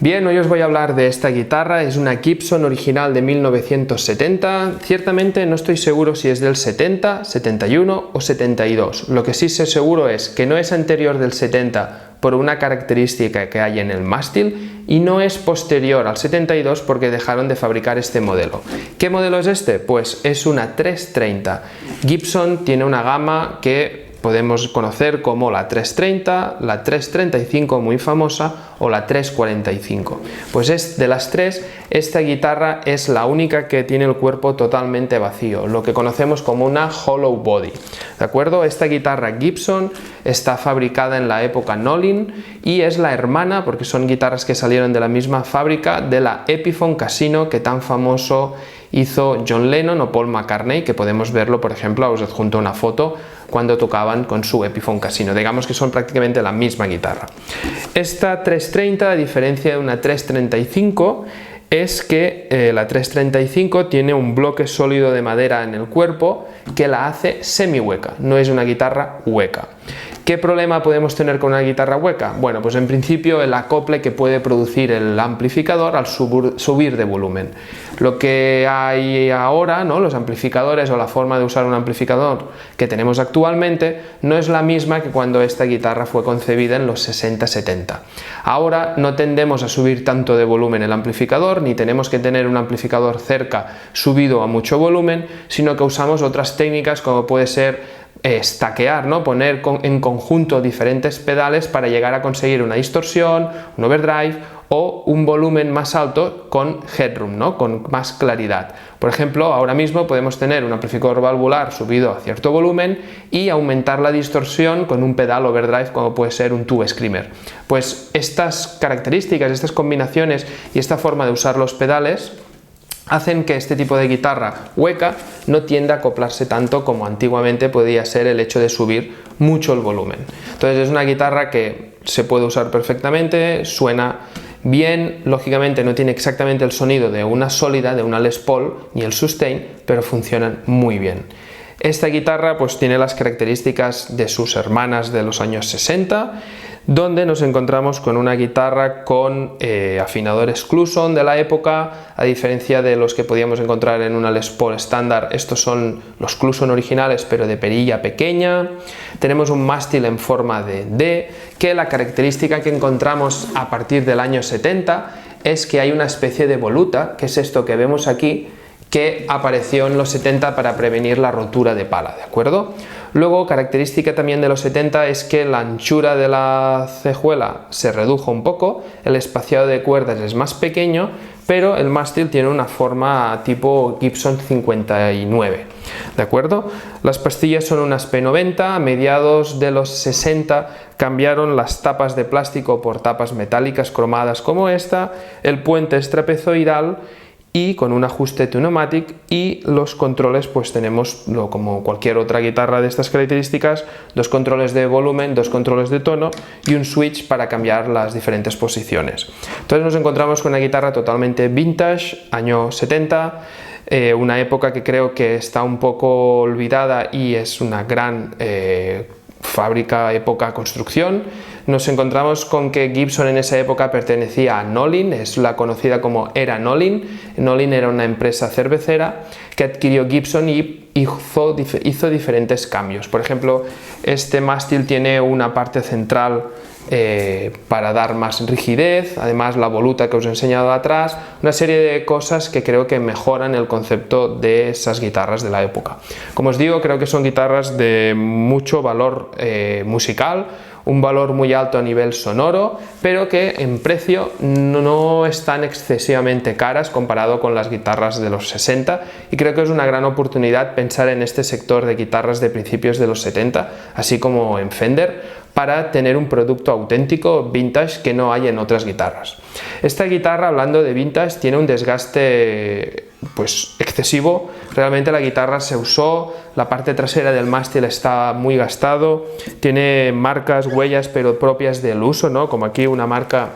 Bien, hoy os voy a hablar de esta guitarra. Es una Gibson original de 1970. Ciertamente no estoy seguro si es del 70, 71 o 72. Lo que sí sé seguro es que no es anterior del 70 por una característica que hay en el mástil y no es posterior al 72 porque dejaron de fabricar este modelo. ¿Qué modelo es este? Pues es una 330. Gibson tiene una gama que podemos conocer como la 330, la 335 muy famosa o la 345. Pues de las tres, esta guitarra es la única que tiene el cuerpo totalmente vacío, lo que conocemos como una hollow body. ¿De acuerdo? Esta guitarra Gibson está fabricada en la época Nolin y es la hermana, porque son guitarras que salieron de la misma fábrica, de la Epiphone Casino que tan famoso hizo John Lennon o Paul McCartney, que podemos verlo, por ejemplo, os adjunto una foto cuando tocaban con su Epiphone Casino. Digamos que son prácticamente la misma guitarra. Esta 330, a diferencia de una 335, es que la 335 tiene un bloque sólido de madera en el cuerpo que la hace semi hueca, no es una guitarra hueca. ¿Qué problema podemos tener con una guitarra hueca? Bueno, pues en principio el acople que puede producir el amplificador al subir de volumen. Lo que hay ahora, ¿no? Los amplificadores o la forma de usar un amplificador que tenemos actualmente no es la misma que cuando esta guitarra fue concebida en los 60-70. Ahora no tendemos a subir tanto de volumen el amplificador, ni tenemos que tener un amplificador cerca subido a mucho volumen, sino que usamos otras técnicas como puede ser stackear, ¿no? Poner en conjunto diferentes pedales para llegar a conseguir una distorsión, un overdrive o un volumen más alto con headroom, ¿no? Con más claridad. Por ejemplo, ahora mismo podemos tener un amplificador valvular subido a cierto volumen y aumentar la distorsión con un pedal overdrive como puede ser un tube screamer. Pues estas características, estas combinaciones y esta forma de usar los pedales hacen que este tipo de guitarra hueca no tienda a acoplarse tanto como antiguamente podía ser el hecho de subir mucho el volumen. Entonces es una guitarra que se puede usar perfectamente, suena bien, lógicamente no tiene exactamente el sonido de una sólida, de una Les Paul, ni el sustain, pero funcionan muy bien. Esta guitarra pues tiene las características de sus hermanas de los años 60, donde nos encontramos con una guitarra con afinadores Cluson de la época, a diferencia de los que podíamos encontrar en una Les Paul estándar. Estos son los Cluson originales pero de perilla pequeña. Tenemos un mástil en forma de D, que la característica que encontramos a partir del año 70 es que hay una especie de voluta, que es esto que vemos aquí, que apareció en los 70 para prevenir la rotura de pala, ¿de acuerdo? Luego, característica también de los 70 es que la anchura de la cejuela se redujo un poco, el espaciado de cuerdas es más pequeño, pero el mástil tiene una forma tipo Gibson 59, ¿de acuerdo? Las pastillas son unas P90, a mediados de los 60 cambiaron las tapas de plástico por tapas metálicas cromadas como esta, el puente es trapezoidal y con un ajuste Tune-o-matic, y los controles pues tenemos, como cualquier otra guitarra de estas características, dos controles de volumen, dos controles de tono y un switch para cambiar las diferentes posiciones. Entonces nos encontramos con una guitarra totalmente vintage, año 70, una época que creo que está un poco olvidada y es una gran fábrica, época, construcción. Nos encontramos con que Gibson en esa época pertenecía a Nolin, es la conocida como era Nolin. Nolin era una empresa cervecera que adquirió Gibson y hizo diferentes cambios. Por ejemplo, este mástil tiene una parte central para dar más rigidez, además la voluta que os he enseñado atrás, una serie de cosas que creo que mejoran el concepto de esas guitarras de la época. Como os digo, creo que son guitarras de mucho valor musical, un valor muy alto a nivel sonoro, pero que en precio no están excesivamente caras comparado con las guitarras de los 60, y creo que es una gran oportunidad pensar en este sector de guitarras de principios de los 70, así como en Fender, para tener un producto auténtico, vintage, que no hay en otras guitarras. Esta guitarra, hablando de vintage, tiene un desgaste pues excesivo. Realmente la guitarra se usó, la parte trasera del mástil está muy gastado, tiene marcas, huellas, pero propias del uso, ¿no? Como aquí una marca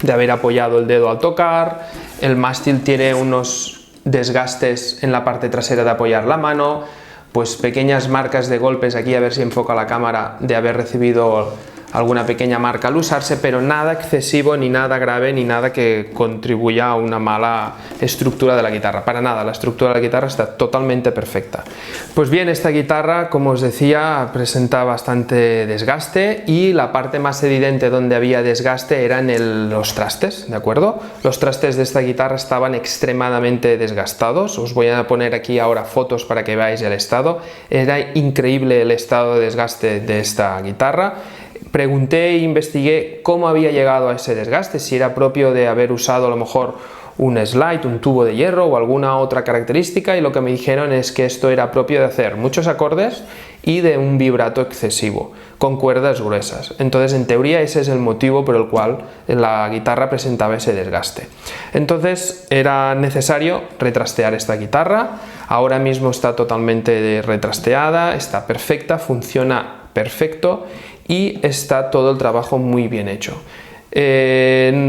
de haber apoyado el dedo al tocar. El mástil tiene unos desgastes en la parte trasera de apoyar la mano, pues pequeñas marcas de golpes aquí, a ver si enfoca la cámara, de haber recibido alguna pequeña marca al usarse, pero nada excesivo, ni nada grave, ni nada que contribuya a una mala estructura de la guitarra. Para nada, la estructura de la guitarra está totalmente perfecta. Pues bien, esta guitarra, como os decía, presenta bastante desgaste, y la parte más evidente donde había desgaste era en los trastes, ¿de acuerdo? Los trastes de esta guitarra estaban extremadamente desgastados. Os voy a poner aquí ahora fotos para que veáis el estado. Era increíble el estado de desgaste de esta guitarra. Pregunté e investigué cómo había llegado a ese desgaste, si era propio de haber usado a lo mejor un slide, un tubo de hierro o alguna otra característica, y lo que me dijeron es que esto era propio de hacer muchos acordes y de un vibrato excesivo con cuerdas gruesas. Entonces, en teoría, ese es el motivo por el cual la guitarra presentaba ese desgaste. Entonces era necesario retrastear esta guitarra. Ahora mismo está totalmente retrasteada, está perfecta, funciona perfecto y está todo el trabajo muy bien hecho.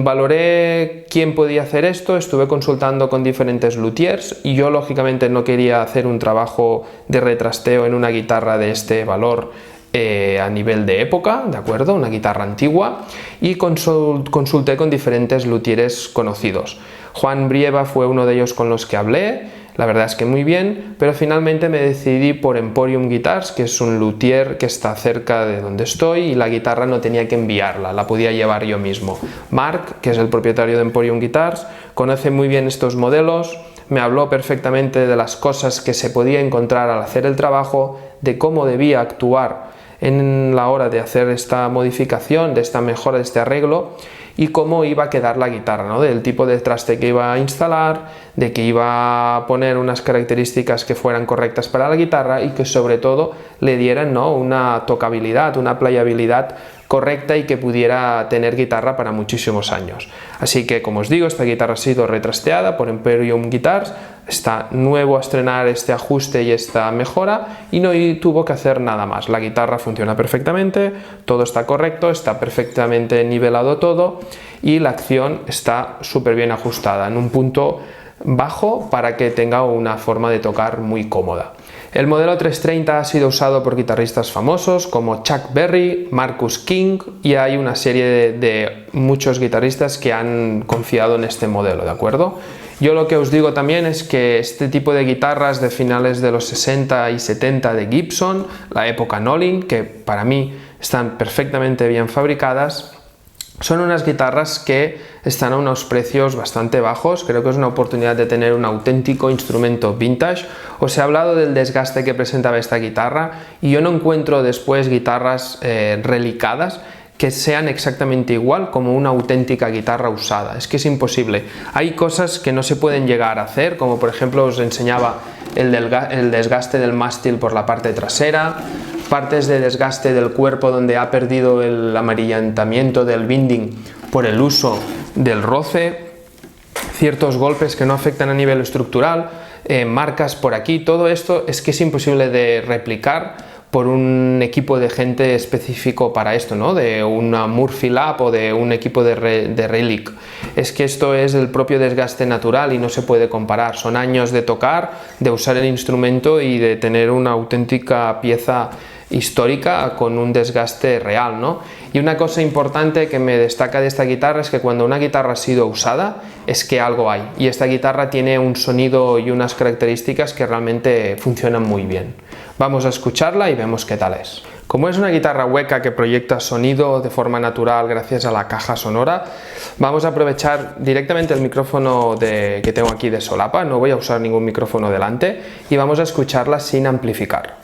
Valoré quién podía hacer esto, estuve consultando con diferentes luthiers, y yo lógicamente no quería hacer un trabajo de retrasteo en una guitarra de este valor a nivel de época, ¿de acuerdo? Una guitarra antigua, y consulté con diferentes luthieres conocidos. Juan Brieva fue uno de ellos con los que hablé. La verdad es que muy bien, pero finalmente me decidí por Emporium Guitars, que es un luthier que está cerca de donde estoy, y la guitarra no tenía que enviarla, la podía llevar yo mismo. Mark, que es el propietario de Emporium Guitars, conoce muy bien estos modelos, me habló perfectamente de las cosas que se podía encontrar al hacer el trabajo, de cómo debía actuar en la hora de hacer esta modificación, de esta mejora, de este arreglo, y cómo iba a quedar la guitarra, ¿no? Del tipo de traste que iba a instalar, de que iba a poner unas características que fueran correctas para la guitarra y que sobre todo le dieran, ¿no?, una tocabilidad, una playabilidad correcta y que pudiera tener guitarra para muchísimos años. Así que, como os digo, esta guitarra ha sido retrasteada por Emporium Guitars, está nuevo a estrenar este ajuste y esta mejora, y no tuvo que hacer nada más. La guitarra funciona perfectamente, todo está correcto, está perfectamente nivelado todo, y la acción está súper bien ajustada en un punto bajo para que tenga una forma de tocar muy cómoda. El modelo 330 ha sido usado por guitarristas famosos como Chuck Berry, Marcus King, y hay una serie de muchos guitarristas que han confiado en este modelo, ¿de acuerdo? Yo lo que os digo también es que este tipo de guitarras de finales de los 60 y 70 de Gibson, la época Nolan, que para mí están perfectamente bien fabricadas, son unas guitarras que están a unos precios bastante bajos. Creo que es una oportunidad de tener un auténtico instrumento vintage. Os he hablado del desgaste que presentaba esta guitarra, y yo no encuentro después guitarras relicadas que sean exactamente igual como una auténtica guitarra usada. Es que es imposible. Hay cosas que no se pueden llegar a hacer, como por ejemplo os enseñaba el desgaste del mástil por la parte trasera, partes de desgaste del cuerpo donde ha perdido el amarillentamiento del binding por el uso del roce, ciertos golpes que no afectan a nivel estructural, marcas por aquí. Todo esto es que es imposible de replicar por un equipo de gente específico para esto, ¿no? De una Murphy Lab o de un equipo de Relic. Es que esto es el propio desgaste natural y no se puede comparar. Son años de tocar, de usar el instrumento y de tener una auténtica pieza histórica con un desgaste real, ¿no? Y una cosa importante que me destaca de esta guitarra es que cuando una guitarra ha sido usada es que algo hay, y esta guitarra tiene un sonido y unas características que realmente funcionan muy bien. Vamos a escucharla y vemos qué tal es. Como es una guitarra hueca que proyecta sonido de forma natural gracias a la caja sonora, vamos a aprovechar directamente el micrófono que tengo aquí de solapa, no voy a usar ningún micrófono delante, y vamos a escucharla sin amplificar.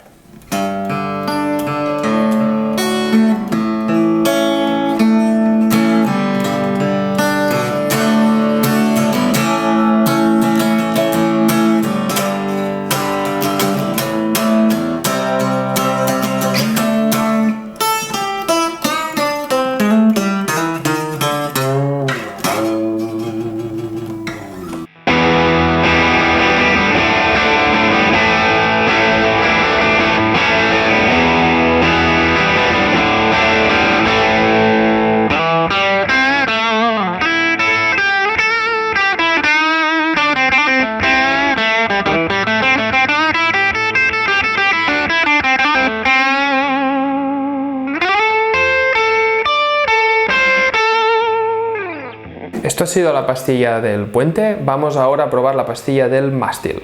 Esta ha sido la pastilla del puente, vamos ahora a probar la pastilla del mástil.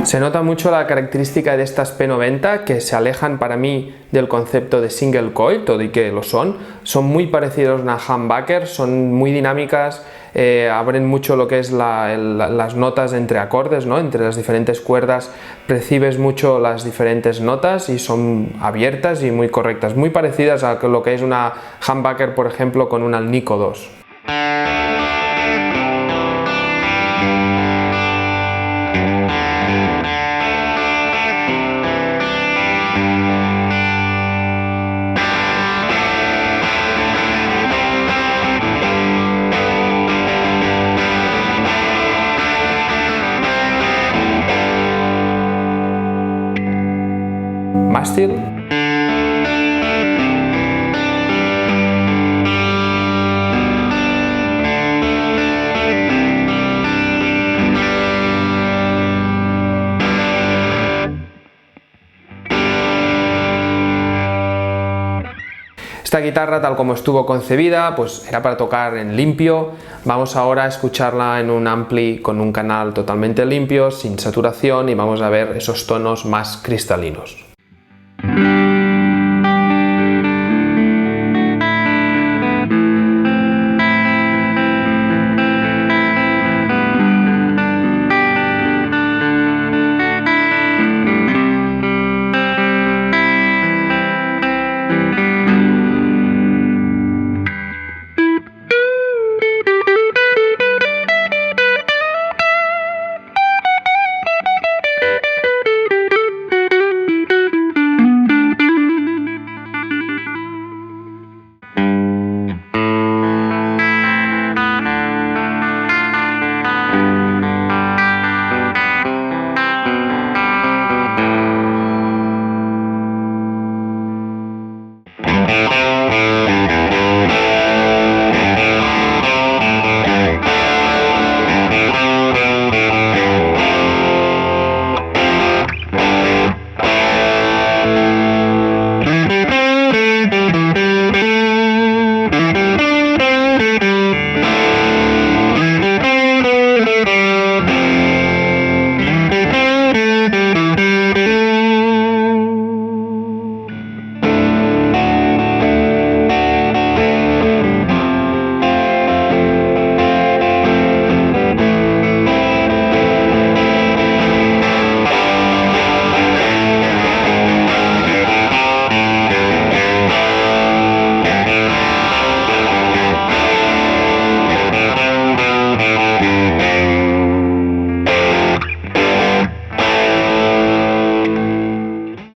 Se nota mucho la característica de estas P90 que se alejan para mí del concepto de single coil, todo y que lo son muy parecidos a una humbucker, son muy dinámicas, abren mucho lo que es las notas entre acordes, ¿no? Entre las diferentes cuerdas percibes mucho las diferentes notas y son abiertas y muy correctas, muy parecidas a lo que es una humbucker, por ejemplo, con un Alnico 2. Mástil. Esta guitarra, tal como estuvo concebida, pues era para tocar en limpio. Vamos ahora a escucharla en un ampli con un canal totalmente limpio, sin saturación, y vamos a ver esos tonos más cristalinos.